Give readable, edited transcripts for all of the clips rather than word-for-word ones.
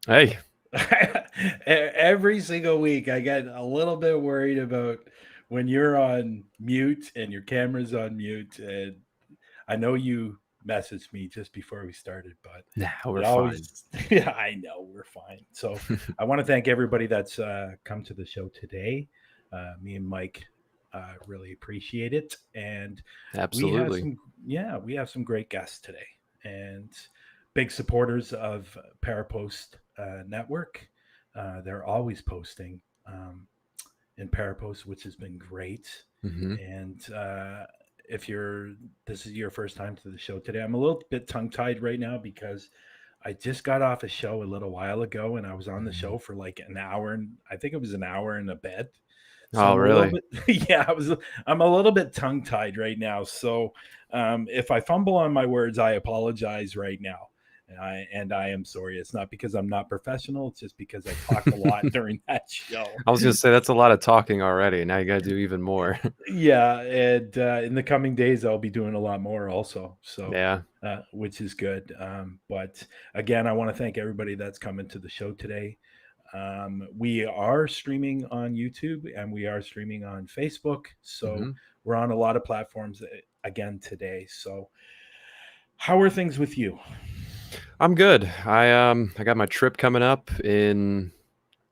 Hey, Every single week, I get a little bit worried about when you're on mute and your camera's on mute. And I know you messaged me just before we started, but nah, we're it fine. always, yeah, I know we're fine. So I want to thank everybody that's come to the show today. Me and Mike really appreciate it. And we have Absolutely. some, yeah, we have some great guests today and big supporters of Parapost Network. They're always posting in Parapost, which has been great. hmm And if you're this is your first time to the show today, I'm a little bit tongue tied right now because I just got off a show a little while ago and I was on the show for like an hour and I think it was an hour and a bit. So Oh, I'm a little really? bit yeah, I'm a little bit tongue tied right now. So if I fumble on my words, I apologize right now. And I am sorry. It's not because I'm not professional. It's just because I talked a lot during that show. I was gonna say that's a lot of talking already. Now you gotta do even more. Yeah, and in the coming days, I'll be doing a lot more also. So, Yeah. which is good. But again, I want to thank everybody that's coming to the show today. We are streaming on YouTube and we are streaming on Facebook. So hmm we're on a lot of platforms again today. So, how are things with you? I'm good. I got my trip coming up in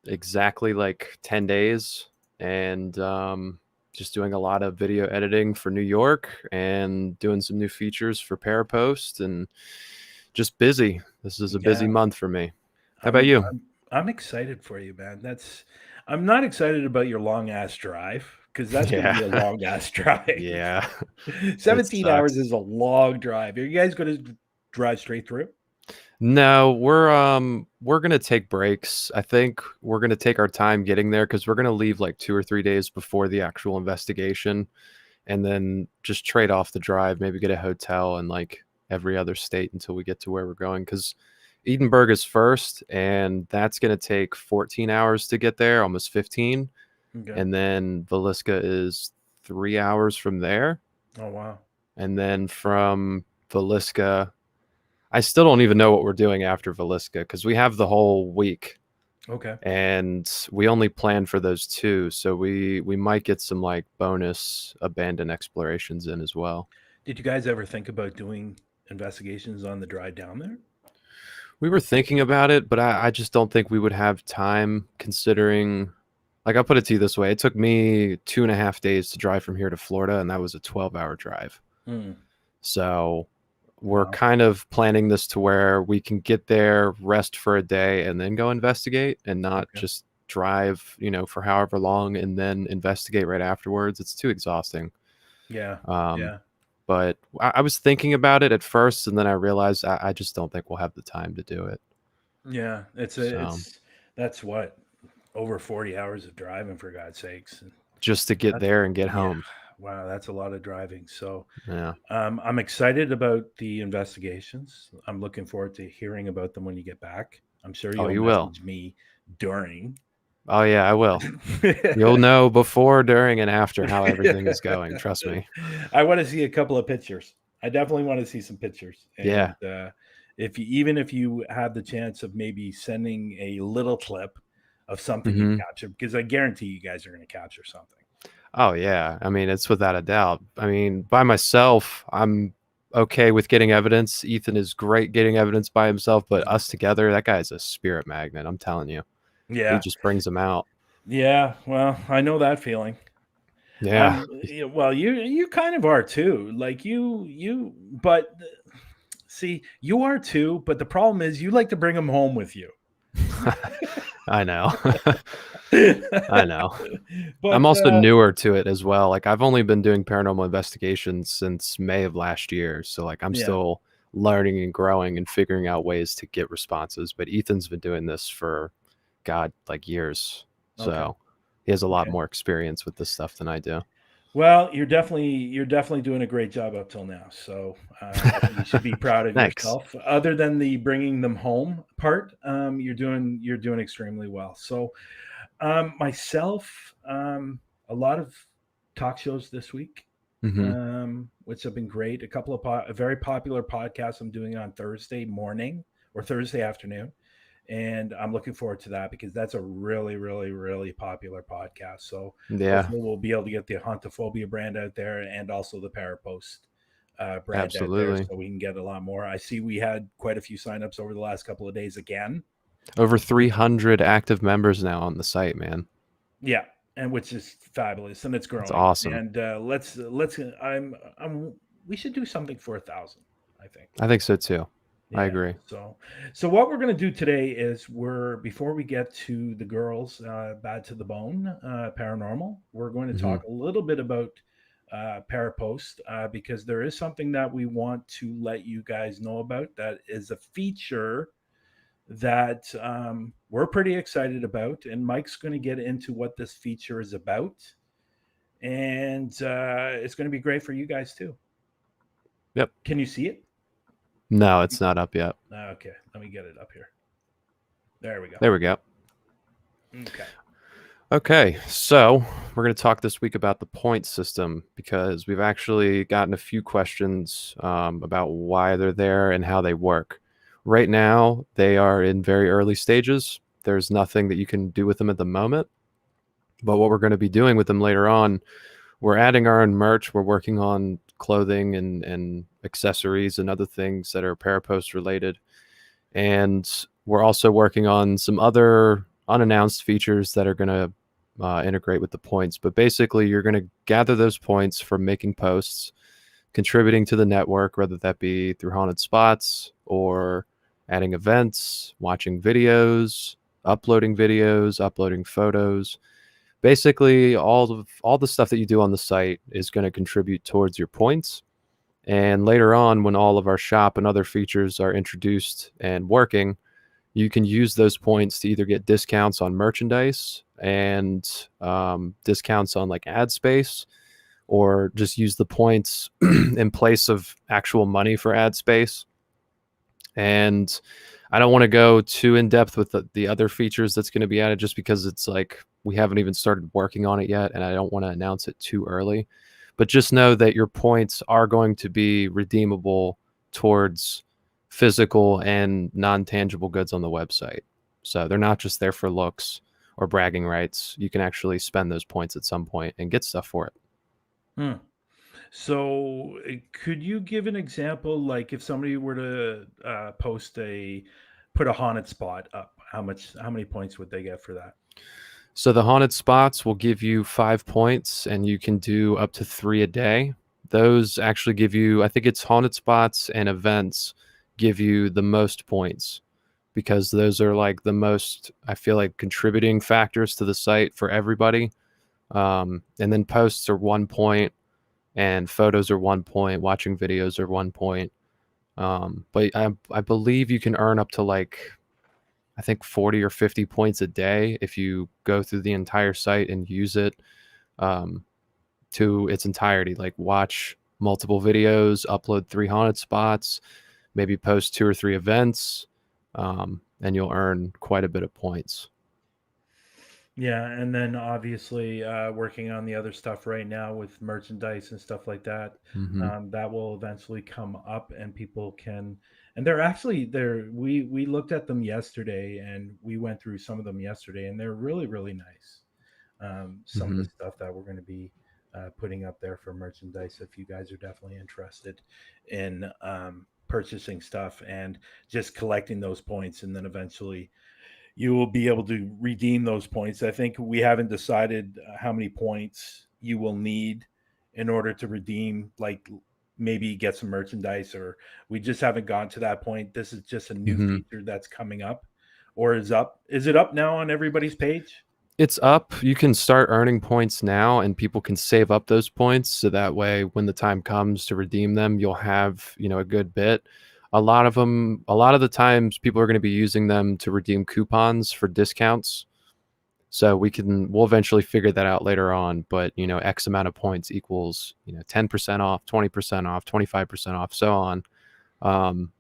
exactly like 10 days, and just doing a lot of video editing for New York and doing some new features for Parapost, and just busy. This is a busy Yeah, month for me. How about I'm you? I'm I'm excited for you, man. I'm not excited about your long ass drive because that's going to Yeah. be a long ass drive. Yeah. It 17 hours sucks. is a long drive. Are you guys going to drive straight through? No, we're gonna take breaks. I think we're gonna take our time getting there because we're gonna leave like 2 or 3 days before the actual investigation, and then just trade off the drive, maybe get a hotel in like every other state until we get to where we're going. Because Edinburgh is first, and that's gonna take 14 hours to get there, almost 15, Okay. and then Villisca is 3 hours from there, Oh wow. and then from Villisca I still don't even know what we're doing after Villisca because we have the whole week Okay. and we only plan for those two. So we might get some like bonus abandoned explorations in as well. Did you guys ever think about doing investigations on the drive down there? We were thinking about it, but I just don't think we would have time considering. Like, I'll put it to you this way: it took me 2.5 days to drive from here to Florida, and that was a 12-hour drive. Hmm. So we're Wow. kind of planning this to where we can get there, rest for a day, and then go investigate and not Okay. just drive, for however long and then investigate right afterwards. It's too exhausting. Yeah. Um, Yeah. but I was thinking about it at first, and then I realized I just don't think we'll have the time to do it. Yeah. So That's what over 40 hours of driving for God's sakes. And just to get that's there and get yeah. home. Wow, that's a lot of driving. So Yeah. I'm excited about the investigations. I'm looking forward to hearing about them when you get back. I'm sure Oh, you'll you will. message me during. Oh, yeah, I will. You'll know before, during, and after how everything is going. Trust me. I want to see a couple of pictures. I definitely want to see some pictures. And Yeah. even if you have the chance of maybe sending a little clip of something you hmm capture, because I guarantee you guys are going to capture something. Oh yeah, I mean it's without a doubt. I mean, by myself, I'm okay with getting evidence. Ethan is great getting evidence by himself, but us together, that guy's a spirit magnet. I'm telling you, he Yeah. just brings them out. Yeah. Well, I know that feeling. Yeah, Well, you kind of are too. Like but see, you are too. But the problem is, you like to bring them home with you. I know. I but know. I'm also newer to it as well. Like I've only been doing paranormal investigations since May of last year, so like I'm yeah, still learning and growing and figuring out ways to get responses. But Ethan's been doing this for God, like years. okay, So he has a lot okay. more experience with this stuff than I do. Well, you're definitely doing a great job up till now. So I think you should be proud of Thanks. yourself. Other than the bringing them home part, you're doing extremely well. So myself, a lot of talk shows this week, hmm which have been great. A couple of very popular podcasts I'm doing on Thursday morning or Thursday afternoon, and I'm looking forward to that because that's a really, really, really popular podcast. So Yeah, hopefully we'll be able to get the Huntaphobia brand out there and also the Parapost brand out there, absolutely. so we can get a lot more. I see we had quite a few signups over the last couple of days again, Over which 300 active members now on the site, man. yeah, and which is fabulous, and it's That's growing. awesome. And let's I'm we should do something for 1,000. I think. I think so too. I Yeah. agree. So what we're gonna do today is we're before we get to the girls, bad to the bone, paranormal. We're going to Hmm. talk a little bit about Parapost because there is something that we want to let you guys know about. That is a feature that we're pretty excited about, and Mike's going to get into what this feature is about, and it's going to be great for you guys too. Yep. Can you see it? No, it's not up yet. Okay, let me get it up here. There we go. There we go. Okay. Okay, so we're going to talk this week about the point system because we've actually gotten a few questions about why they're there and how they work. Right now, they are in very early stages. There's nothing that you can do with them at the moment. But what we're going to be doing with them later on, we're adding our own merch. We're working on clothing and accessories and other things that are Parapost related. And we're also working on some other unannounced features that are going to integrate with the points. But basically, you're going to gather those points from making posts, contributing to the network, whether that be through haunted spots or adding events, watching videos, uploading photos. Basically, all the stuff that you do on the site is going to contribute towards your points. And later on, when all of our shop and other features are introduced and working, you can use those points to either get discounts on merchandise and discounts on like ad space, or just use the points in place of actual money for ad space. And I don't want to go too in depth with the other features that's going to be added just because it's like we haven't even started working on it yet and I don't want to announce it too early. But just know that your points are going to be redeemable towards physical and non-tangible goods on the website. So they're not just there for looks or bragging rights. You can actually spend those points at some point and get stuff for it. Hmm. So, could you give an example, like if somebody were to put a haunted spot up, how many points would they get for that? So the haunted spots will give you 5 points, and you can do up to 3 a day. Those actually give you, I think it's haunted spots and events give you the most points because those are like the most, I feel like, contributing factors to the site for everybody. And then posts are 1 point, and photos are 1 point. Watching videos are 1 point. But I believe you can earn up to like, I think 40 or 50 points a day if you go through the entire site and use it um, to its entirety. Like watch multiple videos, upload 3 haunted spots, maybe post 2 or 3 events, and you'll earn quite a bit of points. Yeah, and then obviously working on the other stuff right now with merchandise and stuff like that. Hmm. That will eventually come up, and people can. And they're actually there. We looked at them yesterday, and we went through some of them yesterday, and they're really really nice. Some of the Hmm. stuff that we're going to be putting up there for merchandise. If you guys are definitely interested in purchasing stuff and just collecting those points, and then eventually you will be able to redeem those points. I think we haven't decided how many points you will need in order to redeem, like maybe get some merchandise, or we just haven't gotten to that point. This is just a new Hmm. feature that's coming up or is up. Is it up now on everybody's page? It's up. You can start earning points now, and people can save up those points so that way, when the time comes to redeem them, you'll have a good bit. A lot of the times, people are going to be using them to redeem coupons for discounts. So we'll eventually figure that out later on. But X amount of points equals 10% off, 20% off, 25% off, so on. Um,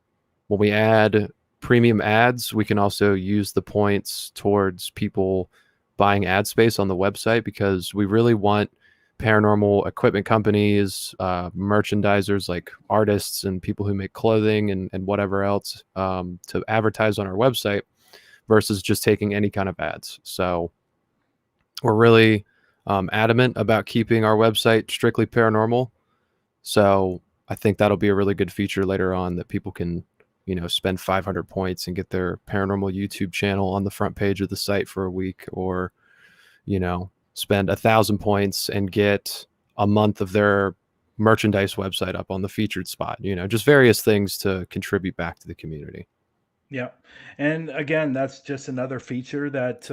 when we add premium ads, we can also use the points towards people buying ad space on the website because we really want paranormal equipment companies, merchandisers like artists and people who make clothing and whatever else to advertise on our website. versus just taking any kind of ads. So we're really adamant about keeping our website strictly paranormal. So I think that'll be a really good feature later on that people can, spend 500 points and get their paranormal YouTube channel on the front page of the site for a week, or, spend 1,000 points and get a month of their merchandise website up on the featured spot, just various things to contribute back to the community. Yeah. And again, that's just another feature that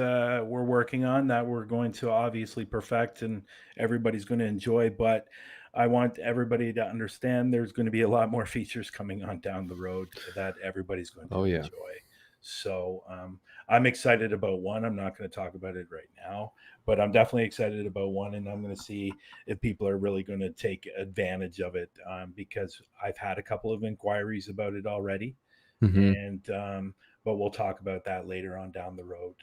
we're working on that we're going to obviously perfect and everybody's going to enjoy. But I want everybody to understand there's going to be a lot more features coming on down the road that everybody's going to Oh, yeah. enjoy. So I'm excited about one. I'm not going to talk about it right now, but I'm definitely excited about one. And I'm going to see if people are really going to take advantage of it because I've had a couple of inquiries about it already, Hmm. and but we'll talk about that later on down the road.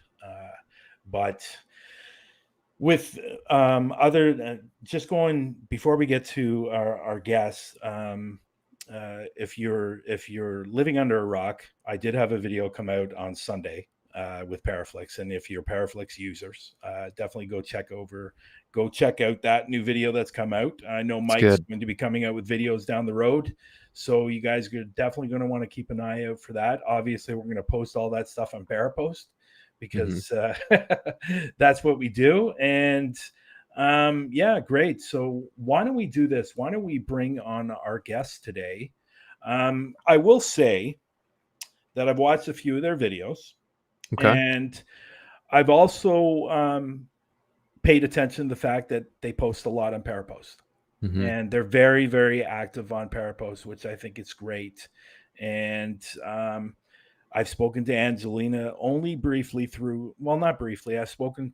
But with other just going before we get to our guests, if you're living under a rock, I did have a video come out on Sunday with Paraflix, and if you're Paraflix users, definitely go check out that new video that's come out. I know It's Mike's good. going to be coming out with videos down the road, so you guys are definitely going to want to keep an eye out for that. Obviously, we're going to post all that stuff on Parapost Hmm. because that's what we do. And yeah, great. So why don't we do this? Why don't we bring on our guests today? I will say that I've watched a few of their videos, Okay. and I've also paid attention to the fact that they post a lot on Parapost, Hmm. and they're very, very active on Parapost, which I think is great. And I've spoken to Angelina only briefly through, well, not briefly. I've spoken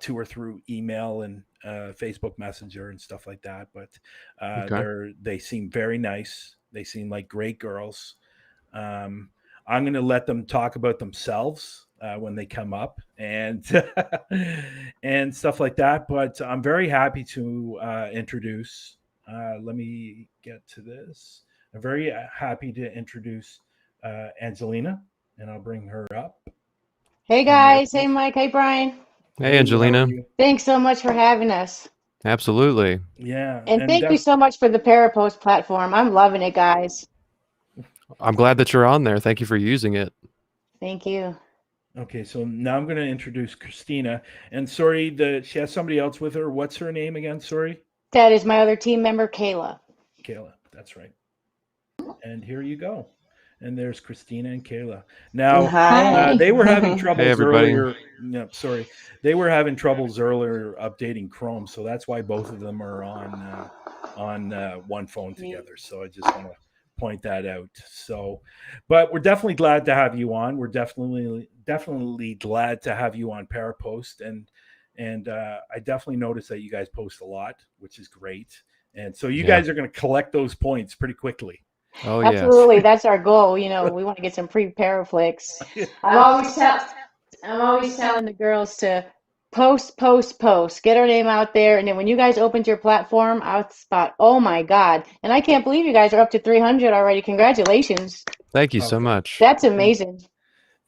to her through email and Facebook Messenger and stuff like that. But Okay. they seem very nice. They seem like great girls. Um, I'm going to let them talk about themselves when they come up and and stuff like that. But I'm very happy to introduce. Let me get to this. I'm very happy to introduce Angelina, and I'll bring her up. Hey And there guys, she hey is. Mike, hey Brian. Hey, Hey, how are Angelina. you? Thanks so much for having us. Absolutely. Yeah, And and thank you so much for the Parapost platform. I'm loving it, guys. I'm glad that you're on there. Thank you for using it. Thank you. okay. So now I'm going to introduce Christina. And sorry, she has somebody else with her. What's her name again? Sorry, That is my other team member, Kayla. Kayla. That's right. And here you go. And there's Christina and Kayla. Now, Hi. they were having Hey, troubles everybody. earlier. No, sorry, they were having troubles earlier updating Chrome, so that's why both of them are on one phone together. So I just want to point that out. So, but we're definitely glad to have you on. We're definitely glad to have you on Parapost, and I definitely noticed that you guys post a lot, which is great. And so you Yeah. guys are going to collect those points pretty quickly. Oh, yes. Absolutely, that's our goal. We want to get some free Paraflix. I'm always tell I'm always telling the girls to post, post, post, get our name out there, and then when you guys opened your platform, I was thought, oh my God. And I can't believe you guys are up to 300 already. Congratulations. Thank you Oh, so much. That's amazing.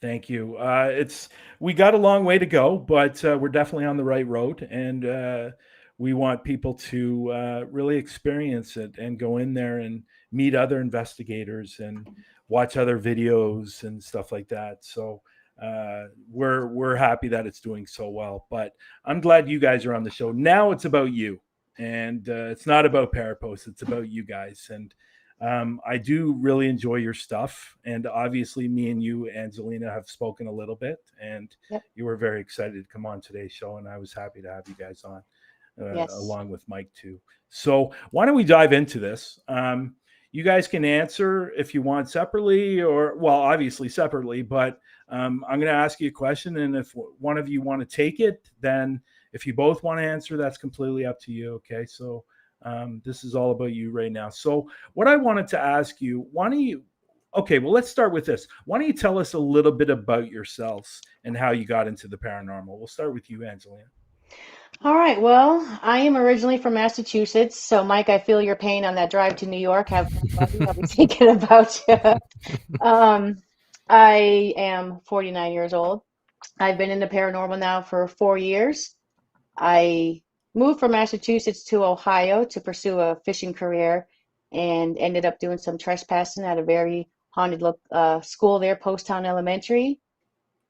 thank you. It's we got a long way to go, but we're definitely on the right road, and we want people to really experience it and go in there and meet other investigators and watch other videos and stuff like that. So we're happy that it's doing so well. But I'm glad you guys are on the show. Now it's about you, and it's not about Parapost. It's about you guys, and I do really enjoy your stuff. And obviously, me and you, Angelina, have spoken a little bit, and Yep. you were very excited to come on today's show. And I was happy to have you guys on, Yes. along with Mike, too. So, why don't we dive into this? You guys can answer if you want separately, or, well, obviously separately, but I'm going to ask you a question. And if one of you want to take it, then if you both want to answer, that's completely up to you. Okay. So, this is all about you right now. So, what I wanted to ask you, why don't you? Okay, well, let's start with this. Why don't you tell us a little bit about yourselves and how you got into the paranormal? We'll start with you, Angelina. All right. Well, I am originally from Massachusetts. So, Mike, I feel your pain on that drive to New York. Have fun, buddy. I'll be thinking about you. Um, I am 49 years old. I've been in the paranormal now for 4 years. I moved from Massachusetts to Ohio to pursue a fishing career and ended up doing some trespassing at a very haunted school there, Post Town Elementary.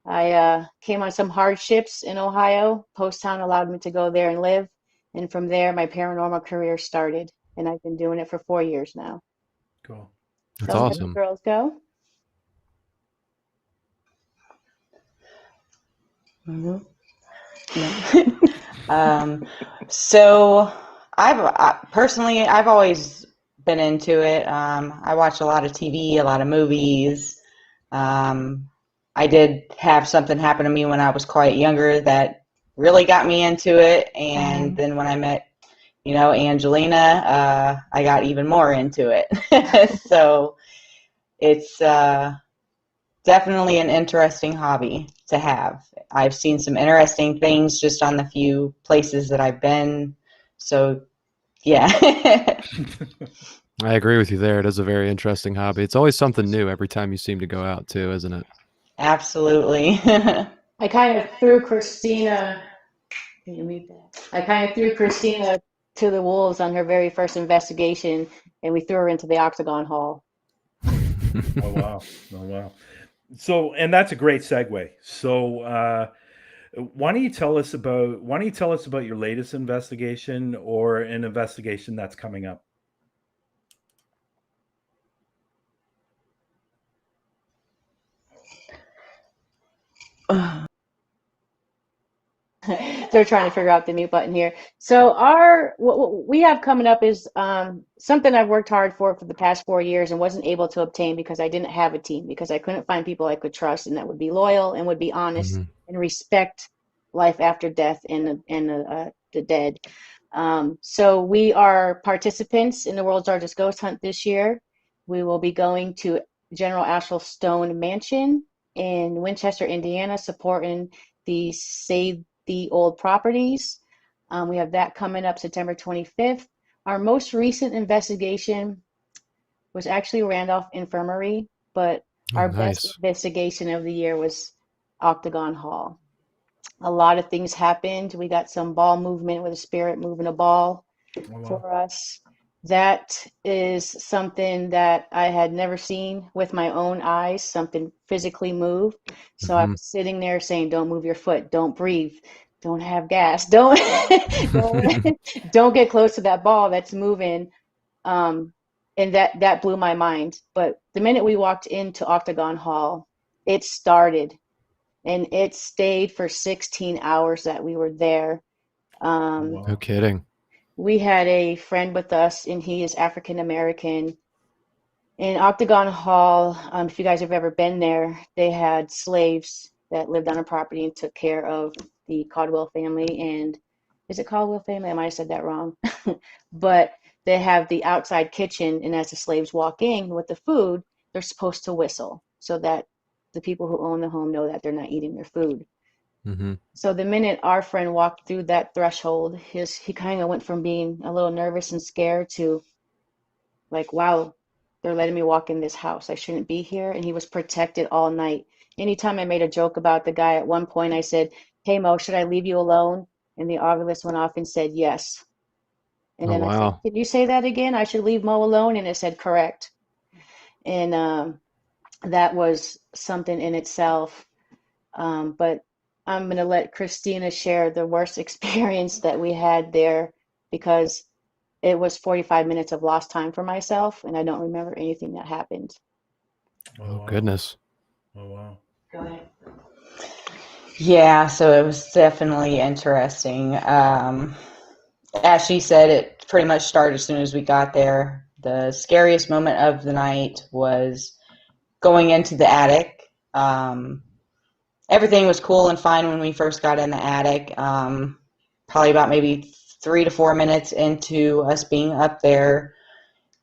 I came on some hardships in Ohio. Post Town allowed me to go there and live. And from there, my paranormal career started. And I've been doing it for 4 years now. Cool. That's So let the awesome. girls go. Mhm. So personally, I've always been into it. I watch a lot of TV, a lot of movies. I did have something happen to me when I was quite younger that really got me into it. And then when I met, Angelina, I got even more into it. So it's definitely an interesting hobby to have. I've seen some interesting things just on the few places that I've been. So, yeah. I agree with you there. It is a very interesting hobby. It's always something new every time you seem to go out too, isn't it? Absolutely. I kind of threw Christina. Can you mute that? I kind of threw Christina to the wolves on her very first investigation, and we threw her into the Octagon Hall. Oh wow. Oh wow. So, and that's a great segue. So, why don't you tell us about your latest investigation or an investigation that's coming up? They're trying to figure out the mute button here. So what we have coming up is something I've worked hard for the past 4 years and wasn't able to obtain because I didn't have a team, because I couldn't find people I could trust and that would be loyal and would be honest Mhm. and respect life after death and the dead. So we are participants in the world's largest ghost hunt this year. We will be going to General Ashel Stone Mansion in Winchester, Indiana, supporting the Save the Old Properties. We have that coming up September 25th. Our most recent investigation was actually Randolph Infirmary, but Oh, our best nice. investigation of the year was Octagon Hall. A lot of things happened. We got some ball movement with a spirit moving a ball Oh wow. for us. That is something that I had never seen with my own eyes, something physically move. So I Mhm. was sitting there saying, don't move your foot, don't breathe, don't have gas, don't don't, don't get close to that ball that's moving. Um, and that blew my mind. But the minute we walked into Octagon Hall, it started and it stayed for 16 hours that we were there. Oh Um, No wow. kidding. we had a friend with us, and he is African American. In Octagon Hall, if you guys have ever been there, they had slaves that lived on a property and took care of the Caldwell family. And is it Caldwell family? I might have said that wrong. But they have the outside kitchen, and as the slaves walk in with the food, they're supposed to whistle so that the people who own the home know that they're not eating their food. Mhm. So the minute our friend walked through that threshold, he kind of went from being a little nervous and scared to like, wow, they're letting me walk in this house. I shouldn't be here. And he was protected all night. Anytime I made a joke about the guy, at one point I said, "Hey Mo, should I leave you alone?" And the Ovilus went off and said yes. And Oh, then I said, wow. "Can you say that again? I should leave Mo alone?" And it said correct. And that was something in itself. But I'm going to let Christina share the worst experience that we had there because it was 45 minutes of lost time for myself, and I don't remember anything that happened. Oh Oh, wow. goodness. Oh wow. Go ahead. Yeah, so it was definitely interesting. As she said, it pretty much started as soon as we got there. The scariest moment of the night was going into the attic. Everything was cool and fine when we first got in the attic. Probably about maybe 3 to 4 minutes into us being up there,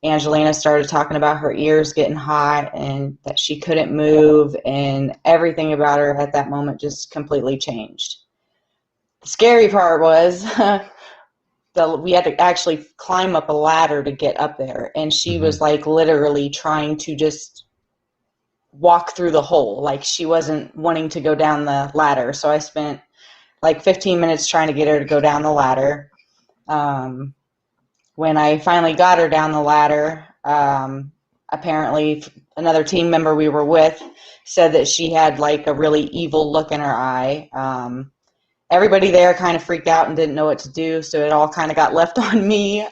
Angelina started talking about her ears getting hot and that she couldn't move, and everything about her at that moment just completely changed. The scary part was we had to actually climb up a ladder to get up there, and she Mhm. was like literally trying to just walk through the hole. Like she wasn't wanting to go down the ladder. So I spent like 15 minutes trying to get her to go down the ladder. When I finally got her down the ladder, apparently another team member we were with said that she had like a really evil look in her eye. Everybody there kind of freaked out and didn't know what to do, so it all kind of got left on me.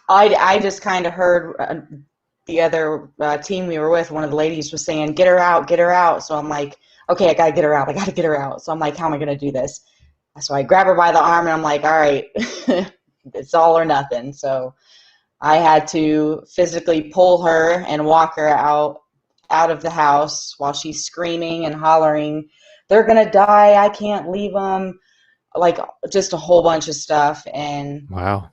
I just kind of heard the other team we were with, one of the ladies was saying, get her out, get her out. So I'm like, okay, I got to get her out. I got to get her out. So I'm like, how am I going to do this? So I grab her by the arm and I'm like, all right, it's all or nothing. So I had to physically pull her and walk her out of the house while she's screaming and hollering, they're going to die. I can't leave them. Like just a whole bunch of stuff. And Wow.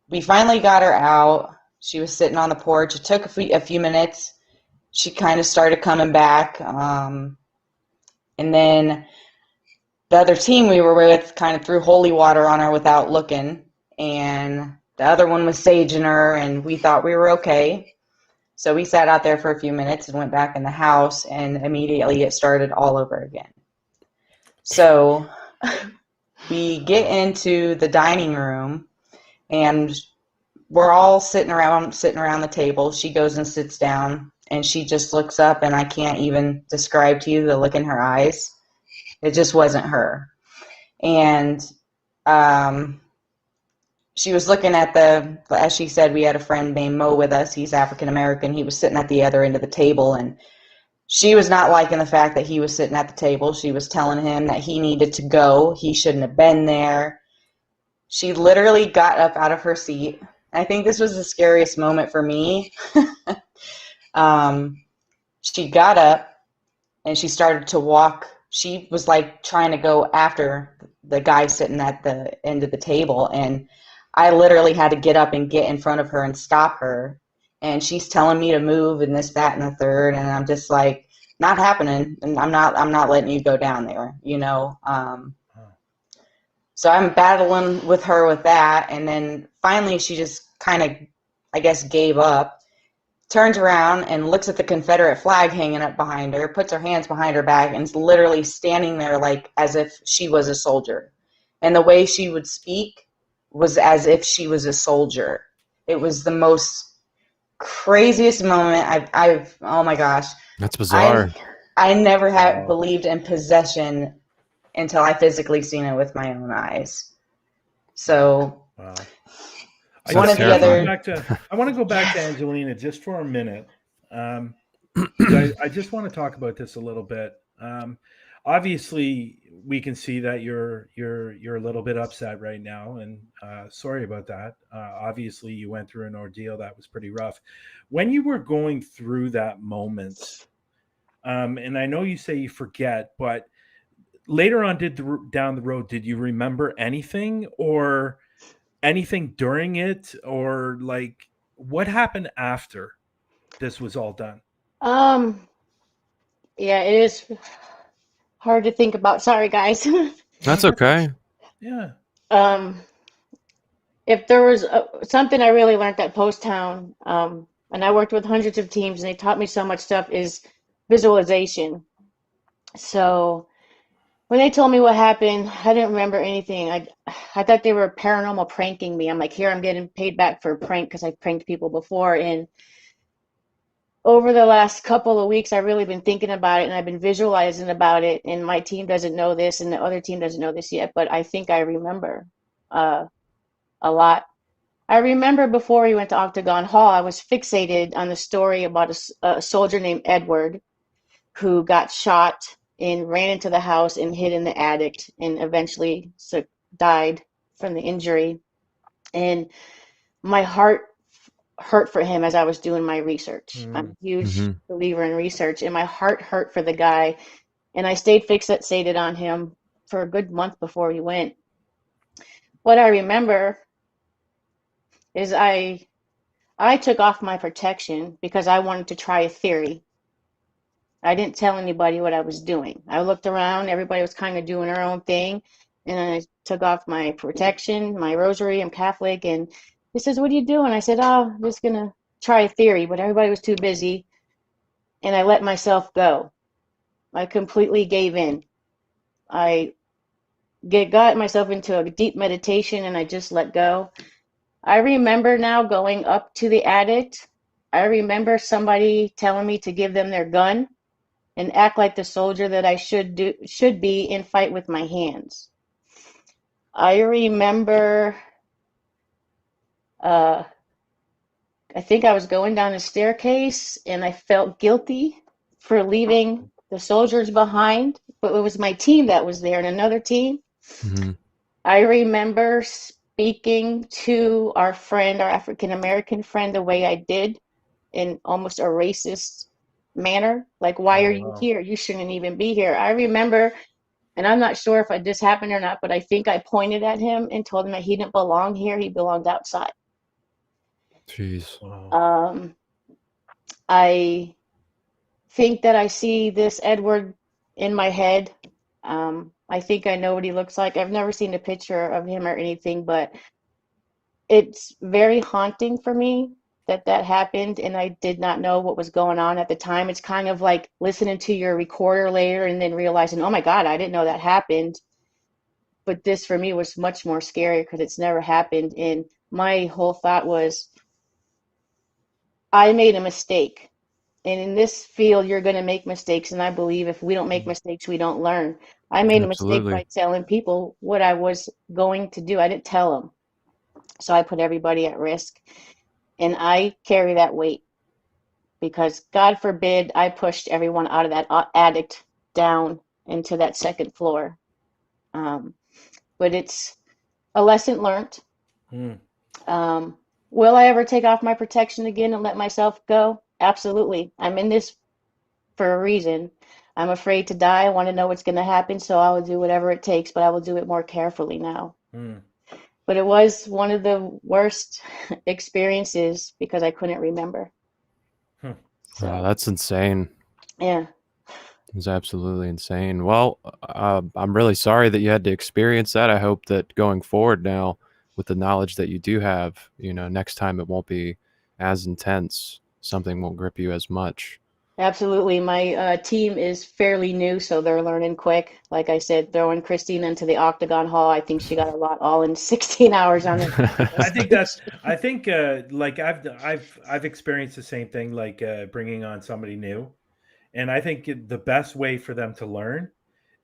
we finally got her out. She was sitting on the porch. It took a few minutes. She kind of started coming back. And then the other team we were with kind of threw holy water on her without looking. And the other one was saging her, and we thought we were okay. So we sat out there for a few minutes and went back in the house, and immediately it started all over again. So we get into the dining room, and we're all sitting around the table. She goes and sits down, and she just looks up, and I can't even describe to you the look in her eyes. It just wasn't her. And she was looking at as she said, we had a friend named Mo with us. He's African American. He was sitting at the other end of the table, and she was not liking the fact that he was sitting at the table. She was telling him that he needed to go. He shouldn't have been there. She literally got up out of her seat. I think this was the scariest moment for me. She got up and she started to walk. She was like trying to go after the guy sitting at the end of the table, and I literally had to get up and get in front of her and stop her. And she's telling me to move and this, that, and the third, and I'm just like, not happening. And I'm not letting you go down there, you know. So I'm battling with her with that, and then finally she just kind of, I guess, gave up, turns around and looks at the Confederate flag hanging up behind her, puts her hands behind her back, and is literally standing there like as if she was a soldier. And the way she would speak was as if she was a soldier. It was the most craziest moment I've oh my gosh. That's bizarre. I never had believed in possession until I physically seen it with my own eyes. So Wow. I want to go back to Angelina just for a minute. I just want to talk about this a little bit. Obviously, we can see that you're a little bit upset right now, and sorry about that. Obviously, you went through an ordeal that was pretty rough. When you were going through that moment, and I know you say you forget, but later on, down the road, did you remember anything or anything during it, or like what happened after this was all done? Yeah, it is hard to think about. Sorry, guys. That's okay. Yeah. If there was something I really learned at Post Town, and I worked with hundreds of teams, and they taught me so much stuff, is visualization. So when they told me what happened, I didn't remember anything. I thought they were paranormal pranking me. I'm like, here, I'm getting paid back for a prank because I've pranked people before. And over the last couple of weeks, I've really been thinking about it, and I've been visualizing about it. And my team doesn't know this, and the other team doesn't know this yet, but I think I remember a lot. I remember before we went to Octagon Hall, I was fixated on the story about a soldier named Edward who got shot and ran into the house and hid in the attic and eventually died from the injury. And my heart hurt for him as I was doing my research. I'm a huge believer in research, and my heart hurt for the guy. And I stayed fixated on him for a good month before we went. What I remember is I took off my protection because I wanted to try a theory. I didn't tell anybody what I was doing. I looked around, everybody was kind of doing their own thing, and I took off my protection, my rosary, I'm Catholic, and he says, what are you doing? I said, oh, I'm just going to try a theory, but everybody was too busy. and I let myself go. I completely gave in. I got myself into a deep meditation and I just let go. I remember now going up to the attic. I remember somebody telling me to give them their gun and act like the soldier that I should be and fight with my hands. I remember uh, I think I was going down a staircase and I felt guilty for leaving the soldiers behind, but it was my team that was there and another team. Mhm. I remember speaking to our friend, our African American friend, the way I did in almost a racist manner. Like, why Oh, are you wow. here? You shouldn't even be here. I remember, and I'm not sure if this happened or not, but I think I pointed at him and told him that he didn't belong here. He belonged outside. Jeez. Wow. I think that I see this Edward in my head. I think I know what he looks like. I've never seen a picture of him or anything, but it's very haunting for me that that happened and I did not know what was going on at the time. It's kind of like listening to your recorder later and then realizing, oh my God, I didn't know that happened. But this for me was much more scary because it's never happened. And my whole thought was, I made a mistake. And in this field, you're going to make mistakes. And I believe if we don't make mistakes, we don't learn. I made a mistake Absolutely. by telling people what I was going to do. I didn't tell them. So I put everybody at risk. And I carry that weight because God forbid I pushed everyone out of that attic down into that second floor. But it's a lesson learned. Hmm. Will I ever take off my protection again and let myself go? Absolutely. I'm in this for a reason. I'm afraid to die. I want to know what's going to happen, so I will do whatever it takes, but I will do it more carefully now. Hmm. But it was one of the worst experiences because I couldn't remember. Hmm. So, Wow, that's insane. yeah. It's absolutely insane. Well, I'm really sorry that you had to experience that. I hope that going forward now, with the knowledge that you do have, next time it won't be as intense. Something won't grip you as much. Absolutely. My team is fairly new, so they're learning quick. Like I said, throwing Christine into the Octagon Hall, I think she got a lot all in 16 hours on the I think like I've experienced the same thing, like bringing on somebody new. And I think the best way for them to learn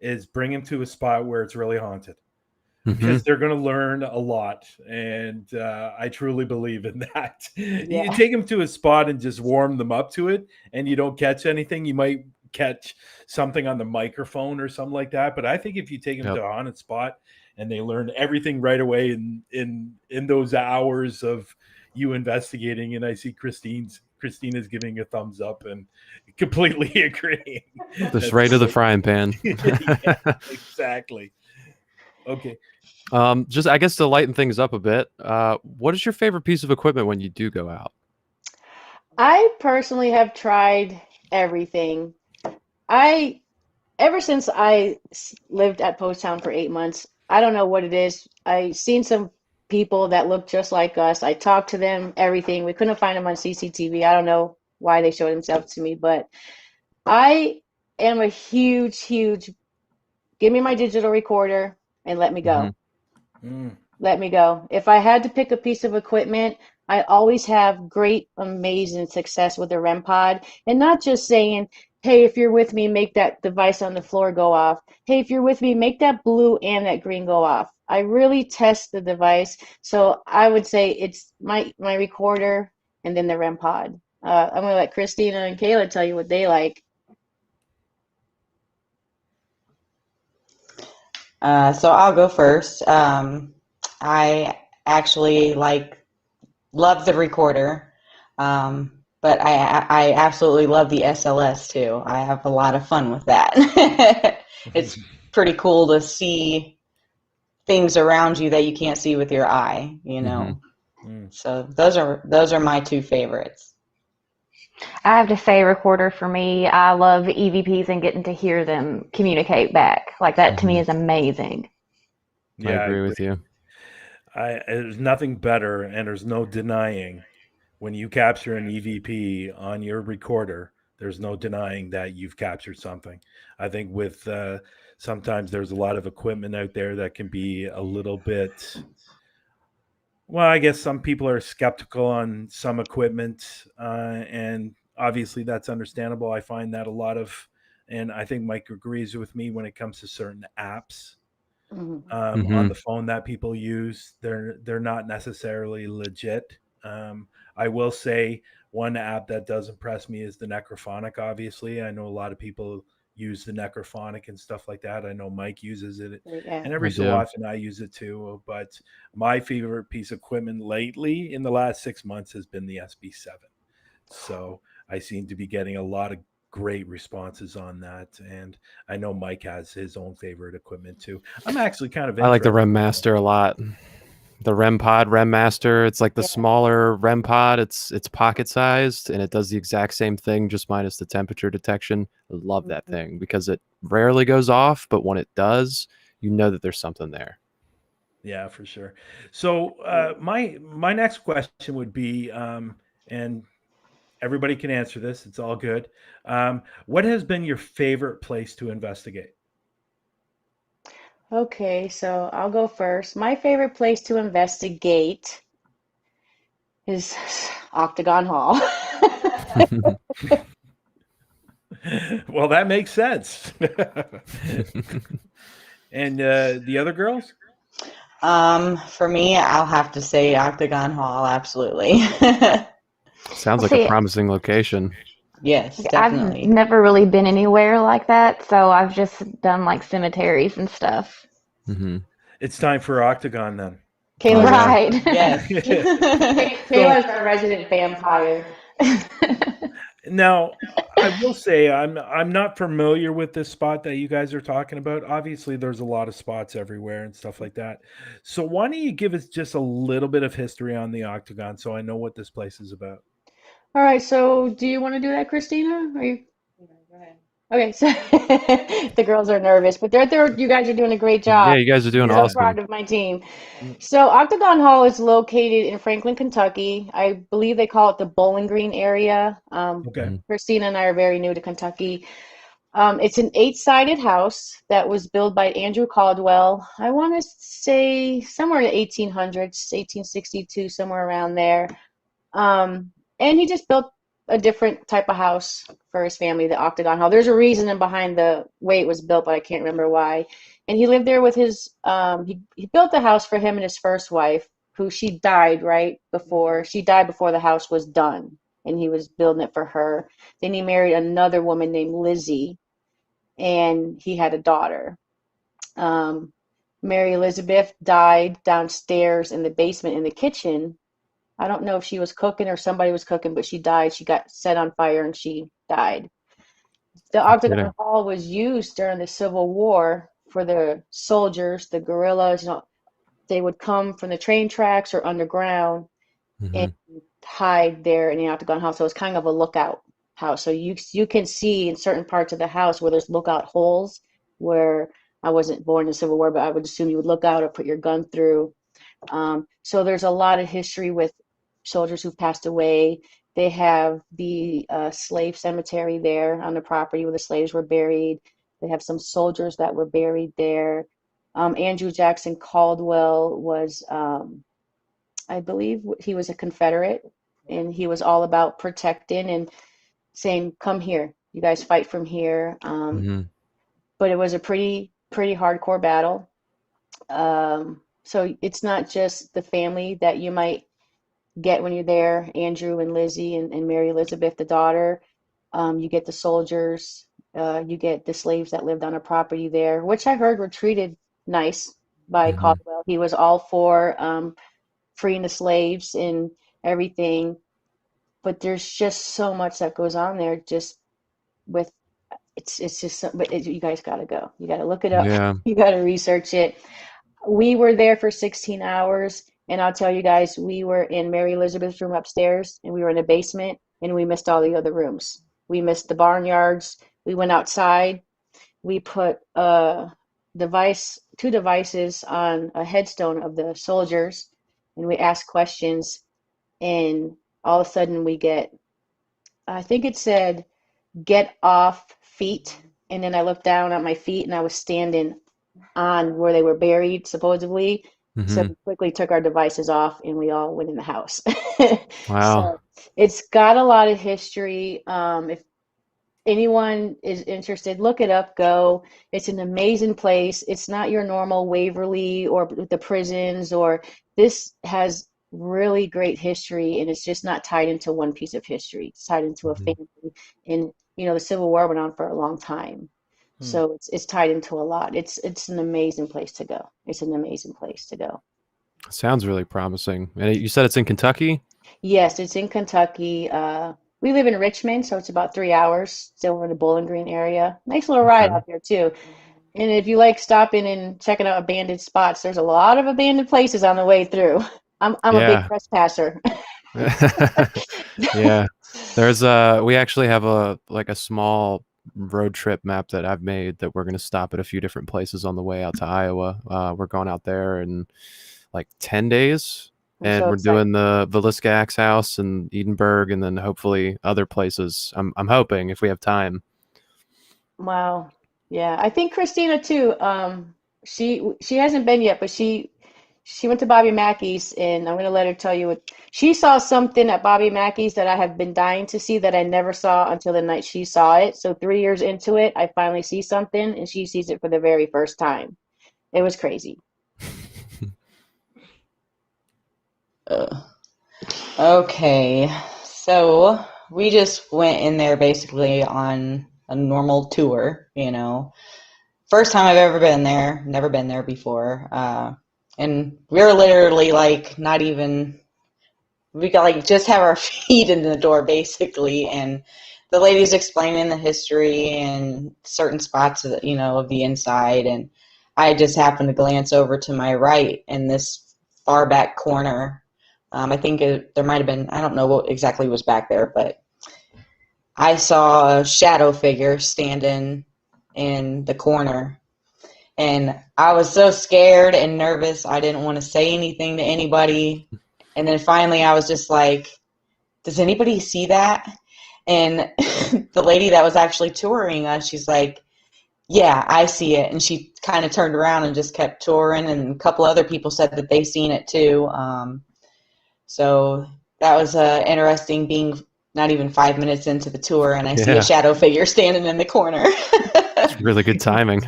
is bring them to a spot where it's really haunted, because Mhm. they're going to learn a lot. And I truly believe in that. You Yeah. take them to a spot and just warm them up to it, and you don't catch anything. You might catch something on the microphone or something like that. But I think if you take them Yep. to a haunted spot and they learn everything right away in those hours of you investigating, and I see Christina's giving a thumbs up and completely agreeing. Just right to the frying pan. Yeah, exactly. Okay. Just I guess to lighten things up a bit, what is your favorite piece of equipment when you do go out? I personally have tried everything. I Ever since I lived at Post Town for 8 months, I don't know what it is. I seen some people that look just like us. I talked to them, everything. We couldn't find them on CCTV. I don't know why they showed themselves to me, but I am a huge, huge, give me my digital recorder and let me Mhm. go. Mm. Let me go. If I had to pick a piece of equipment, I always have great, amazing success with the REM pod. And not just saying, hey, if you're with me, make that device on the floor go off. Hey, if you're with me, make that blue and that green go off. I really test the device. So I would say it's my recorder and then the REM pod. I'm going to let Christina and Kayla tell you what they like. So I'll go first. I actually love the recorder, but I absolutely love the SLS too. I have a lot of fun with that. It's pretty cool to see things around you that you can't see with your eye, you know. Mm. So those are my two favorites. I have to say, recorder for me, I love EVPs and getting to hear them communicate back. Like that to me is amazing. I Yeah, I agree agree. with you. There's nothing better, and there's no denying when you capture an EVP on your recorder There's no denying that you've captured something. I think with sometimes there's a lot of equipment out there that can be a little bit. Well, I guess some people are skeptical on some equipment, and obviously that's understandable. I find that a lot of, and I think Mike agrees with me when it comes to certain apps Mhm. on the phone that people use. They're not necessarily legit. I will say one app that does impress me is the Necrophonic. Obviously, I know a lot of people use the Necrophonic and stuff like that. I know Mike uses it, Yeah. and I every so do. often I use it too. But my favorite piece of equipment lately in the last 6 months has been the SB7. So I seem to be getting a lot of great responses on that, and I know Mike has his own favorite equipment too. I'm actually kind of I like the interested. REM Master a lot. The REM Pod, REM Master. It's like the Yeah. smaller REM Pod. It's pocket sized and it does the exact same thing, just minus the temperature detection. I love that Mhm. thing because it rarely goes off, but when it does, you know that there's something there. Yeah, for sure. So my next question would be, and everybody can answer this. It's all good. What has been your favorite place to investigate? Okay, so I'll go first. My favorite place to investigate is Octagon Hall. Well, that makes sense. And the other girls? For me, I'll have to say Octagon Hall, absolutely. Sounds Well, like a see, promising location. Yes, I've definitely. never really been anywhere like that, so I've just done like cemeteries and stuff. Hmm. It's time for Octagon then. Oh Kayla's yeah. Right. Yes. So Kayla's our resident vampire. now, I will say I'm not familiar with this spot that you guys are talking about. Obviously, there's a lot of spots everywhere and stuff like that. So why don't you give us just a little bit of history on the Octagon so I know what this place is about? All right, so do you want to do that, Christina? Are you? Go ahead. Okay, so the girls are nervous, but they're you guys are doing a great Yeah, job. you guys are doing So Yeah. proud awesome. of my team. So Octagon Hall is located in Franklin, Kentucky. I believe they call it the Bowling Green area. Okay. Mhm. Christina and I are very new to Kentucky. It's an eight-sided house that was built by Andrew Caldwell. I want to say somewhere in the 1800s, 1862, somewhere around there. And he just built a different type of house for his family, the Octagon Hall. There's a reason behind the way it was built, but I can't remember why. And he lived there with his, he built the house for him and his first wife, who she died right before, she died before the house was done. And he was building it for her. Then he married another woman named Lizzie, and he had a daughter. Um, Mary Elizabeth died downstairs in the basement in the kitchen. I don't know if she was cooking or somebody was cooking, but she died. She got set on fire and she died. The No Octagon kidding. Hall was used during the Civil War for the soldiers, the guerrillas. You know, they would come from the train tracks or underground and Hmm. hide there in the Octagon House. So it's kind of a lookout house. So you can see in certain parts of the house where there's lookout holes where I wasn't born in the Civil War, but I would assume you would look out or put your gun through. So there's a lot of history with soldiers who've passed away. They have the slave cemetery there on the property where the slaves were buried. They have some soldiers that were buried there. Andrew Jackson Caldwell was, I believe, he was a Confederate, and he was all about protecting and saying, "Come here, you guys fight from here." Hmm. But it was a pretty hardcore battle. So it's not just the family that you might get when you're there, Andrew and Lizzie and Mary Elizabeth, the daughter. You get the soldiers, you get the slaves that lived on a property there, which I heard were treated nice by Hmm. Caldwell. He was all for freeing the slaves and everything, but there's just so much that goes on there. Just with it's just but you guys got to go. You got to look it up. Yeah. You got to research it. We were there for 16 hours, and I'll tell you guys, we were in Mary Elizabeth's room upstairs, and we were in the basement, and we missed all the other rooms. We missed the barnyards. We went outside. We put two devices on a headstone of the soldiers, and we asked questions, and all of a sudden we get, I think it said get off feet. And then I looked down at my feet and I was standing on where they were buried, supposedly. So Hmm. we quickly took our devices off and we all went in the house. Wow. So it's got a lot of history. If anyone is interested, look it up, go. It's an amazing place. It's not your normal Waverly or the prisons, or this has really great history, and it's just not tied into one piece of history. It's tied into a Hmm. family, and the Civil War went on for a long time. Hmm. So it's tied into a lot. It's an amazing place to go. It's an amazing place to go. Sounds really promising. And you said it's in Kentucky? Yes, it's in Kentucky. We live in Richmond, so it's about 3 hours. It's over in the Bowling Green area. Nice little ride Okay. out there too. And if you like stopping and checking out abandoned spots, there's a lot of abandoned places on the way through. I'm a big Yeah. trespasser. Yeah. There's we actually have a small road trip map that I've made that we're going to stop at a few different places on the way out to Iowa. We're going out there in like 10 days, I'm and so we're doing excited. the Villisca Axe House and Edinburgh, and then hopefully other places. I'm hoping if we have time. Wow. Yeah, I think Christina too. She hasn't been yet, but she went to Bobby Mackey's, and I'm gonna let her tell you what she saw something at Bobby Mackey's that I have been dying to see that I never saw until the night she saw it. So 3 years into it, I finally see something, and she sees it for the very first time. It was crazy. Uh, okay, so we just went in there basically on a normal tour, First time I've ever been there, never been there before. And we were literally like not even, we got like just have our feet in the door basically. And the lady's explaining the history and certain spots of the inside. And I just happened to glance over to my right in this far back corner. I think there might have been, I don't know what exactly was back there, but I saw a shadow figure standing in the corner. And I was so scared and nervous, I didn't want to say anything to anybody. And then finally, I was just like, does anybody see that? And the lady that was actually touring us, she's like, yeah, I see it. And she kind of turned around and just kept touring. And a couple other people said that they seen it too. So that was interesting, being not even 5 minutes into the tour, and I see a Yeah, shadow figure standing in the corner. it's really good timing.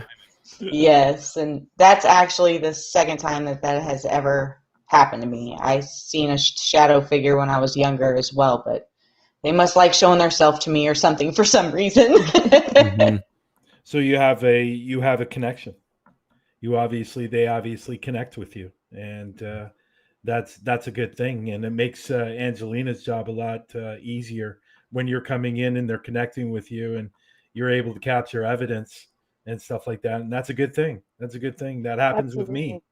Yes, and that's actually the second time that has ever happened to me. I seen a shadow figure when I was younger as well, but they must like showing themselves to me or something for some reason. Hmm. So you have a connection. They obviously connect with you, and that's a good thing, and it makes Angelina's job a lot easier when you're coming in and they're connecting with you, and you're able to capture evidence and stuff like that, and that's a good thing. That's a good thing that happens with Absolutely. me.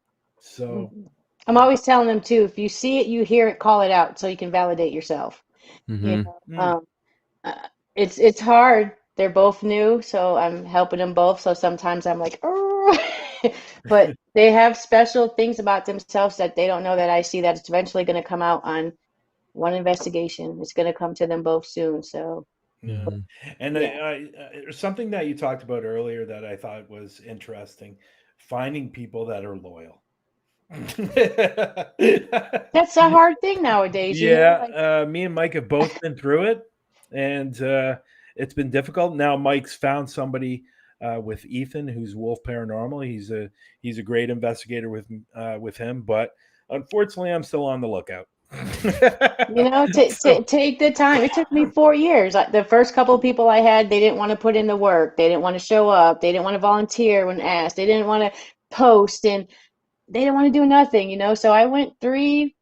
So Mhm. I'm always telling them too, if you see it, you hear it, call it out so you can validate yourself. You Hmm. know, mm, it's hard. They're both new, so I'm helping them both. So sometimes I'm like, oh, but they have special things about themselves that they don't know that I see that it's eventually going to come out on one investigation. It's going to come to them both soon. So, yeah, Hmm. and yeah, something that you talked about earlier that I thought was interesting: finding people that are loyal. that's a hard thing nowadays, like, Yeah, me and Mike have both been through it, and it's been difficult. Now Mike's found somebody with Ethan, who's Wolf Paranormal. He's a great investigator with him, but unfortunately, I'm still on the lookout. to So take the time. It took me 4 years. The first couple of people I had, they didn't want to put in the work. They didn't want to show up. They didn't want to volunteer when asked. They didn't want to post, and they didn't want to do nothing. So I went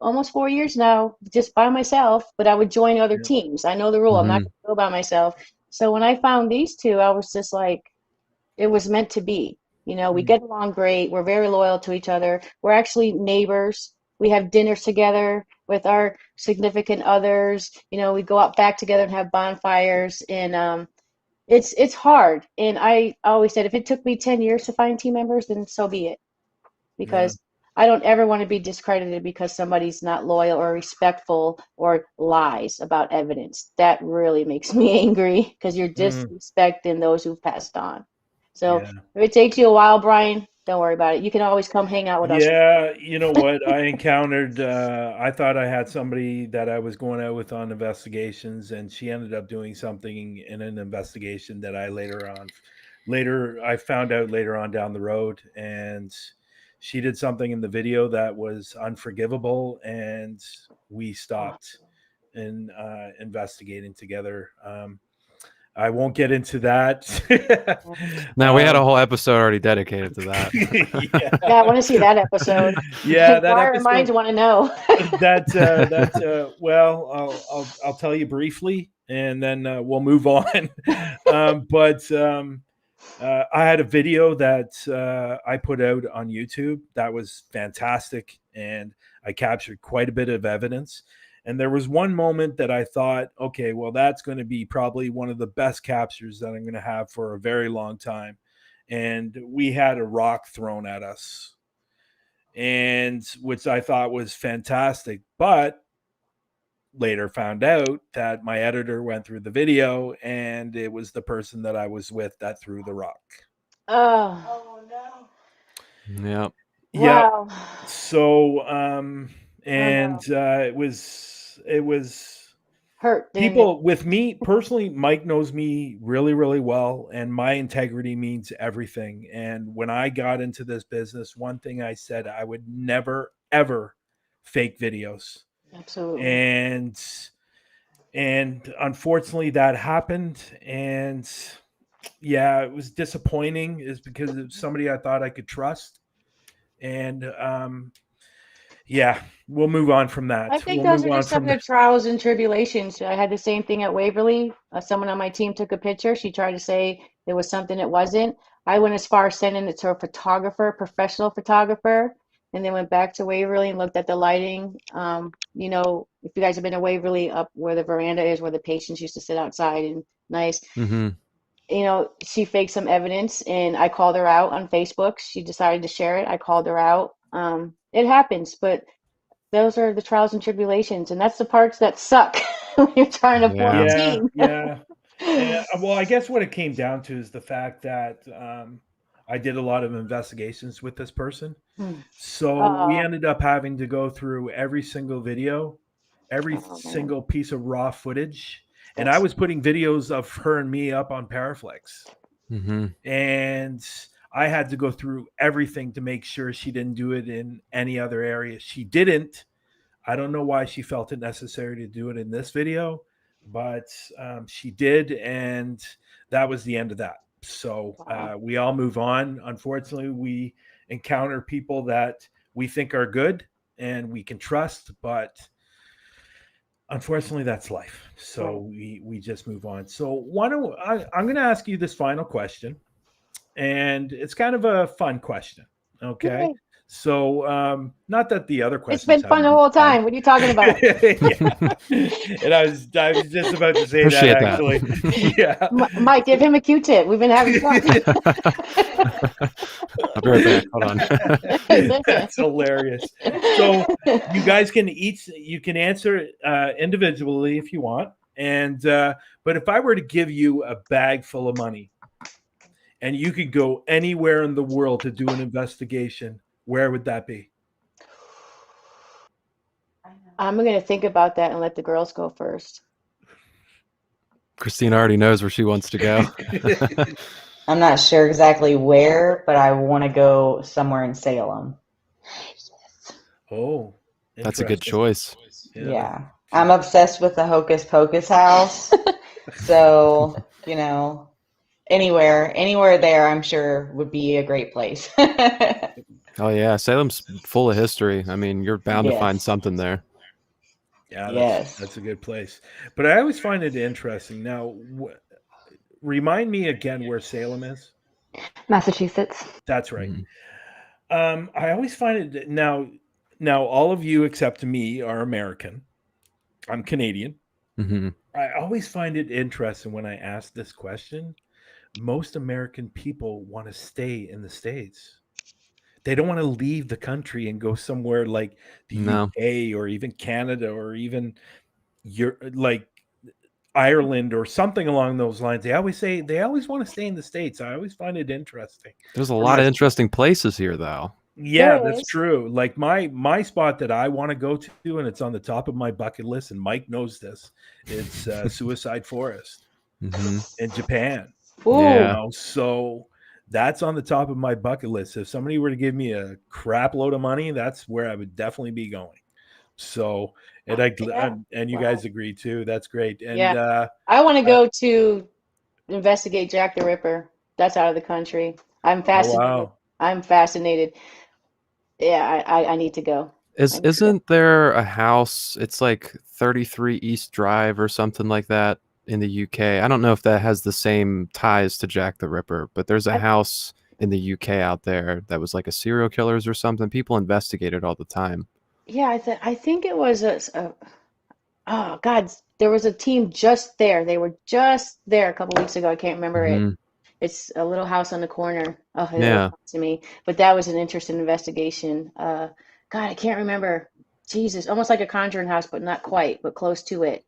almost 4 years now, just by myself, but I would join other yeah. teams. I know the rule. I'm not Hmm. going to go by myself. So when I found these two, I was just like, it was meant to be. We Mm, get along great. We're very loyal to each other. We're actually neighbors. We have dinners together with our significant others. We go out back together and have bonfires. And it's hard. And I always said, if it took me 10 years to find team members, then so be it. yeah. Because I don't ever want to be discredited because somebody's not loyal or respectful or lies about evidence. That really makes me angry because you're disrespecting those who've passed on. So Yeah. if it takes you a while, Brian, don't worry about it. You can always come hang out with us. Yeah, you know what? I encountered, I thought I had somebody that I was going out with on investigations, and she ended up doing something in an investigation that I found out later on down the road, and she did something in the video that was unforgivable, and we stopped in investigating together. I won't get into that. No, we had a whole episode already dedicated to that. Yeah. Yeah, I want to see that episode. Yeah, that Inquiring minds episode. want to know. Well, I'll tell you briefly, and then we'll move on. I had a video that I put out on YouTube that was fantastic, and I captured quite a bit of evidence. And there was one moment that I thought, okay, well, that's going to be probably one of the best captures that I'm going to have for a very long time. And we had a rock thrown at us, and which I thought was fantastic. But later found out that my editor went through the video, and it was the person that I was with that threw the rock. Oh Yep. no. Yeah. Wow. So it was Hurt. didn't it? people with me personally. Mike knows me really, really well, and my integrity means everything. And when I got into this business, one thing I said, I would never ever fake videos. Absolutely. And unfortunately that happened, and yeah, it was disappointing, is because it was somebody I thought I could trust. And yeah, we'll move on from that. I think We'll those move are on just some from of the trials and tribulations. I had the same thing at Waverly. Someone on my team took a picture. She tried to say there was something it wasn't. I went as far as sending it to a photographer, professional photographer, and then went back to Waverly and looked at the lighting. You know, if you guys have been to Waverly, up where the veranda is, where the patients used to sit outside and nice. Mm-hmm. You know, she faked some evidence, and I called her out on Facebook. She decided to share it. I called her out. It happens, but those are the trials and tribulations, and that's the parts that suck when you're trying to form a Yeah. team. yeah. Well, I guess what it came down to is the fact that I did a lot of investigations with this person. So we ended up having to go through every single video, every single piece of raw footage. And I was putting videos of her and me up on Paraflex. Mm-hmm. And I had to go through everything to make sure she didn't do it in any other area. She didn't. I don't know why she felt it necessary to do it in this video, but she did, and that was the end of that. So we all move on. Unfortunately, we encounter people that we think are good and we can trust, but unfortunately, that's life. So we just move on. So I'm going to ask you this final question, and it's kind of a fun question. Okay. Yay. So not that the other questions. It's been fun the whole time. What are you talking about? Yeah. And I was just about to say Appreciate that, actually. Yeah. Mike, give him a Q-tip. We've been having fun. I'll be right back. Hold on. That's hilarious. So you guys can answer individually if you want. And but if I were to give you a bag full of money and you could go anywhere in the world to do an investigation, where would that be? I'm going to think about that and let the girls go first. Christine already knows where she wants to go. I'm not sure exactly where, but I want to go somewhere in Salem. Oh, that's a good choice. Yeah. I'm obsessed with the Hocus Pocus house. So, anywhere there, I'm sure would be a great place. Oh yeah, Salem's full of history. I mean, you're bound to find something there. Yeah, that's a good place. But I always find it interesting. Now, remind me again where Salem is. Massachusetts. That's right. Mm-hmm. I always find it now. All of you except me are American. I'm Canadian. Mm-hmm. I always find it interesting when I ask this question. Most American people want to stay in the States. they don't want to leave the country and go somewhere like the No. UK or even Canada or even like Ireland or something along those lines. They always say they always want to stay in the States. I always find it interesting. There's a For lot my- of interesting places here, though. Yeah, There that's is. true. Like my spot that I want to go to, and it's on the top of my bucket list, and Mike knows this. It's Suicide Forest Hmm. in Japan. Ooh, Yeah. So that's on the top of my bucket list. If somebody were to give me a crap load of money, that's where I would definitely be going. So, and and you guys agree too. That's great. And Yeah. I want to go to investigate Jack the Ripper. That's out of the country. I'm fascinated. wow. I'm fascinated. Yeah, I need to go. Isn't there a house? It's like 33 East Drive or something like that in the UK. I don't know if that has the same ties to Jack the Ripper, but there's a house in the UK out there that was like a serial killers or something. People investigate it all the time. Yeah, I think it was oh God, there was a team just there. They were just there a couple weeks ago. I can't remember it. Mhm. It's a little house on the corner. Oh, Yeah. to me. But that was an interesting investigation. God, I can't remember. Jesus, almost like a Conjuring house, but not quite, but close to it.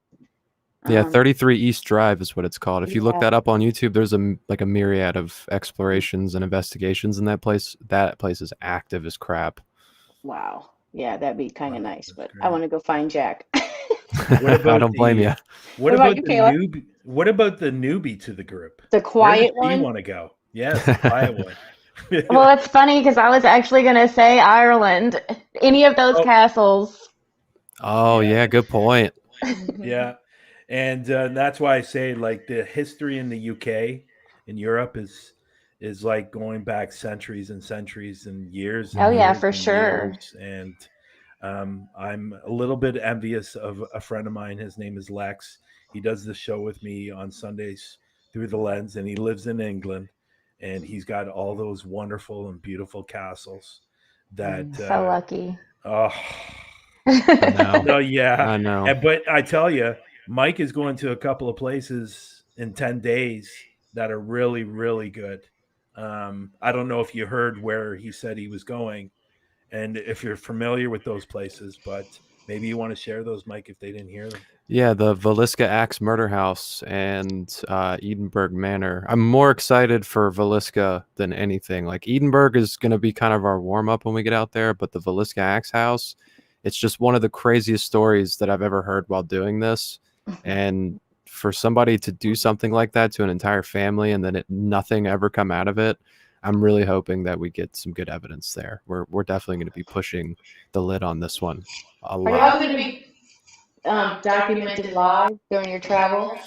Yeah, 33 East Drive is what it's called. If you look Yeah. that up on YouTube, there's like a myriad of explorations and investigations in that place. That place is active as crap. Wow. Yeah, that'd be kind of Wow, nice, that's but I want to go find Jack. What about I don't blame you. What What about about you, the Kayla? newbie? What about the newbie to the group? The Where does quiet she one? want to go? Yes, the quiet one. Well, it's funny because I was actually going to say Ireland. Any of those Oh. castles. Oh, yeah, good point. Yeah, and that's why I say like the history in the UK and Europe is like going back centuries and centuries and years and Oh, yeah, years for and sure. years. And I'm a little bit envious of a friend of mine. His name is Lex. He does the show with me on Sundays through the lens, and he lives in England, and he's got all those wonderful and beautiful castles that So lucky. oh I know. no, yeah. I know. But I tell you, Mike is going to a couple of places in 10 days that are really, really good. I don't know if you heard where he said he was going and if you're familiar with those places, but maybe you want to share those, Mike, if they didn't hear them. Yeah, the Villisca Axe Murder House and Edinburgh Manor. I'm more excited for Villisca than anything. Like Edinburgh is going to be kind of our warm up when we get out there, but the Villisca Axe House, it's just one of the craziest stories that I've ever heard while doing this. And for somebody to do something like that to an entire family and then nothing ever come out of it, I'm really hoping that we get some good evidence there. We're definitely going to be pushing the lid on this one a Are lot. y'all going to be documented live during your travel?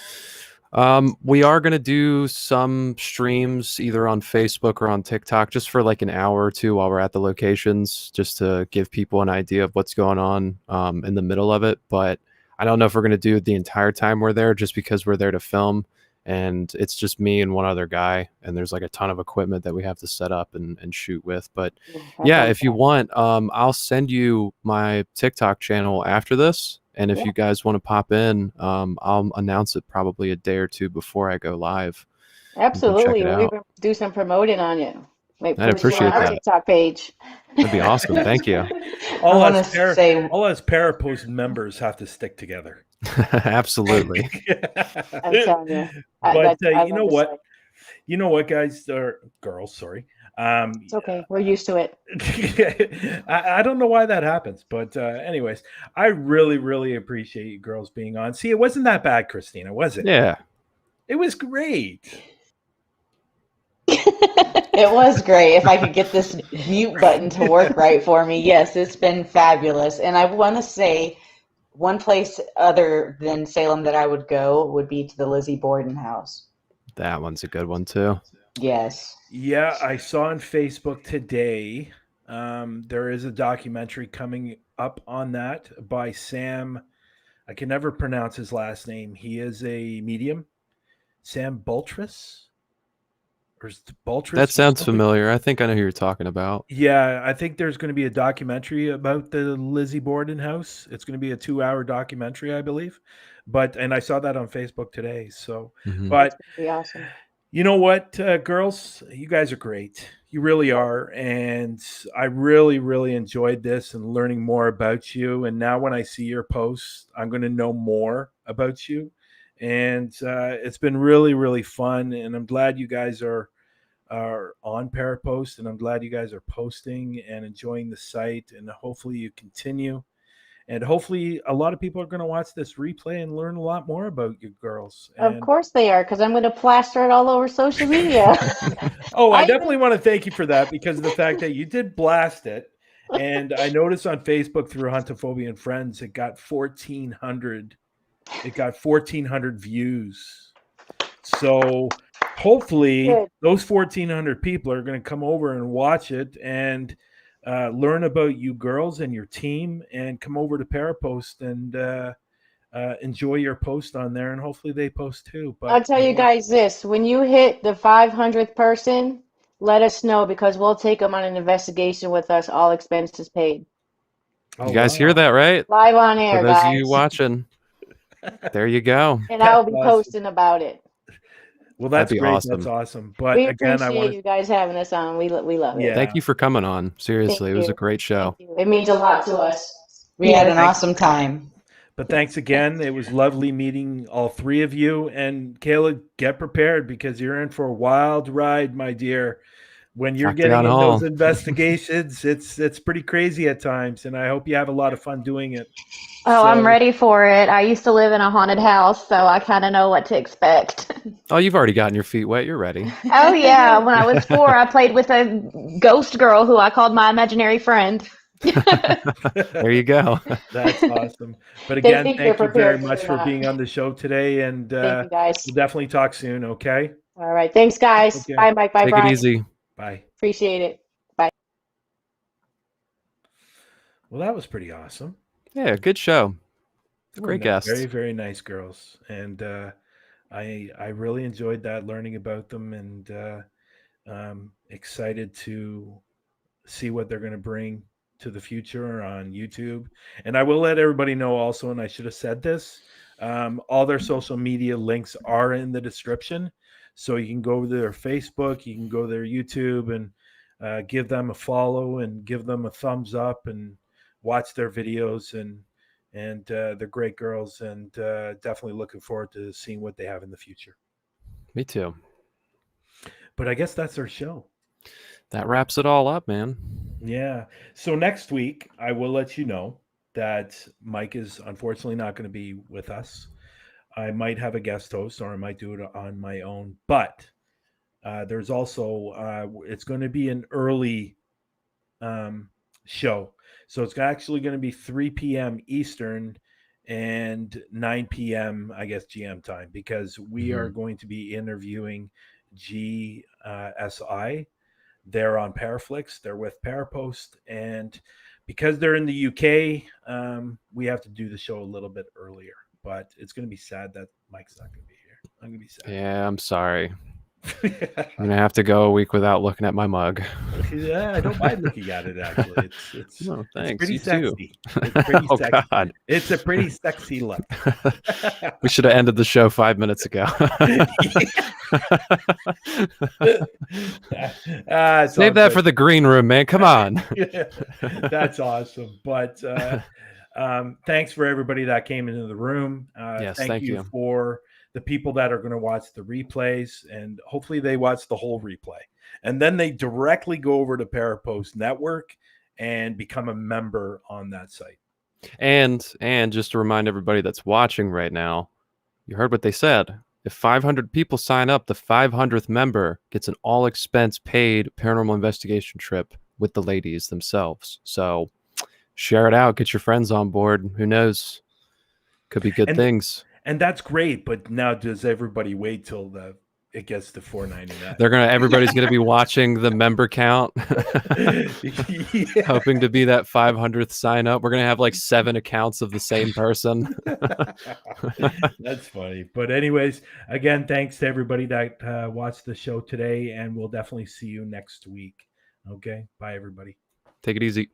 We are going to do some streams either on Facebook or on TikTok just for like an hour or two while we're at the locations, just to give people an idea of what's going on in the middle of it. But I don't know if we're going to do it the entire time we're there, just because we're there to film and it's just me and one other guy. And there's like a ton of equipment that we have to set up and shoot with. But yeah, if you want, I'll send you my TikTok channel after this. And if you guys want to pop in, I'll announce it probably a day or two before I go live. Absolutely. Check it We'll out. even do some promoting on you. Maybe I'd post it appreciate on our that. TikTok page. That'd be awesome. Thank you. All I us, wanna say- all us Parapost members have to stick together. Absolutely. I'm telling you. But I you know love to what? say. You know what, guys or girls? Sorry. It's okay. We're used to it. I don't know why that happens, but anyways, I really, really appreciate you girls being on. See, it wasn't that bad, Christina, was it? Yeah. It was great. It was great. If I could get this mute button to work right for me, yes, it's been fabulous. And I want to say one place other than Salem that I would go would be to the Lizzie Borden house. That one's a good one too. Yes. Yeah, I saw on Facebook today there is a documentary coming up on that by Sam. I can never pronounce his last name. He is a medium. Sam Bultris? Or is it Bultris? That sounds something? familiar. I think I know who you're talking about. Yeah, I think there's going to be a documentary about the Lizzie Borden house. It's going to be a 2-hour documentary, I believe. And I saw that on Facebook today. So, Mhm. but Be awesome. you know what, girls? You guys are great. You really are. And I really, really enjoyed this and learning more about you. And now when I see your posts, I'm going to know more about you. And it's been really, really fun. And I'm glad you guys are on Parapost, and I'm glad you guys are posting and enjoying the site. And hopefully you continue. And hopefully a lot of people are going to watch this replay and learn a lot more about you girls. Of And course they are, because I'm going to plaster it all over social media. oh, I I definitely want to thank you for that, because of the fact that you did blast it. And I noticed on Facebook through Huntaphobia and Friends, it got 1,400. It got 1,400 views. So hopefully Good. those 1,400 people are going to come over and watch it and learn about you girls and your team, and come over to Parapost and enjoy your post on there. And hopefully they post too. But I'll tell you guys this, when you hit the 500th person, let us know, because we'll take them on an investigation with us, all expenses paid. You guys hear that, right? Live on For air, those of guys. you watching, there you go. And I'll be That's awesome. posting about it. Well, that's That'd be great. awesome. That's awesome. But We again, I appreciate want you guys having us on. We love it. Yeah. Thank you for coming on. Seriously, Thank it was you. a great show. Thank you. It means a lot to us. We had an Thanks. awesome time. But thanks again. It was lovely meeting all three of you. And Kayla, get prepared, because you're in for a wild ride, my dear. When you're Track getting down in Hall. those investigations, it's pretty crazy at times. And I hope you have a lot of fun doing it. Oh, I'm So- ready for it. I used to live in a haunted house, so I kind of know what to expect. Oh, you've already gotten your feet wet. You're ready. Oh, yeah. When I was 4, I played with a ghost girl who I called my imaginary friend. There you go. That's awesome. But They again, think thank they're you very prepared, but much they're for not. being on the show today. And Thank you, guys. we'll definitely talk soon. Okay. All right. Thanks, guys. Okay. Bye, Mike. Bye, Take Brian. it easy. Bye. Appreciate it. Well, that was pretty awesome. Yeah, good show. Great guest. Very, very nice girls. And I really enjoyed that, learning about them, and excited to see what they're going to bring to the future on YouTube. And I will let everybody know also, and I should have said this, all their social media links are in the description. So you can go to their Facebook, you can go to their YouTube, and give them a follow and give them a thumbs up and watch their videos. And they're great girls, and definitely looking forward to seeing what they have in the future. Me too. But I guess that's our show. That wraps it all up, man. Yeah. So next week, I will let you know that Mike is unfortunately not going to be with us. I might have a guest host, or I might do it on my own. But there's also, it's going to be an early show. So it's actually going to be 3 p.m. Eastern and 9 p.m., I guess, GM time, because we are going to be interviewing GSI. They're on Paraflix. They're with Parapost. And because they're in the UK, we have to do the show a little bit earlier. But it's going to be sad that Mike's not going to be here. I'm going to be sad. Yeah, I'm sorry. I'm going to have to go a week without looking at my mug. Yeah, I don't mind looking at it, actually. It's Oh, thanks. pretty You too. sexy. It's pretty Oh, sexy. God. It's a pretty sexy look. We should have ended the show 5 minutes ago. Save that for the green room, man. Come on. That's awesome. But thanks for everybody that came into the room. Yes, thank you for the people that are going to watch the replays, and hopefully they watch the whole replay. And then they directly go over to Parapost Network and become a member on that site. And just to remind everybody that's watching right now, you heard what they said. If 500 people sign up, the 500th member gets an all-expense paid paranormal investigation trip with the ladies themselves. So share it out. Get your friends on board. Who knows? Could be good things. And that's great. But now does everybody wait till it gets to $4.99? Everybody's gonna be watching the member count, Yeah. hoping to be that 500th sign up. We're gonna have like 7 accounts of the same person. That's funny. But anyways, again, thanks to everybody that watched the show today, and we'll definitely see you next week. Okay, bye everybody. Take it easy.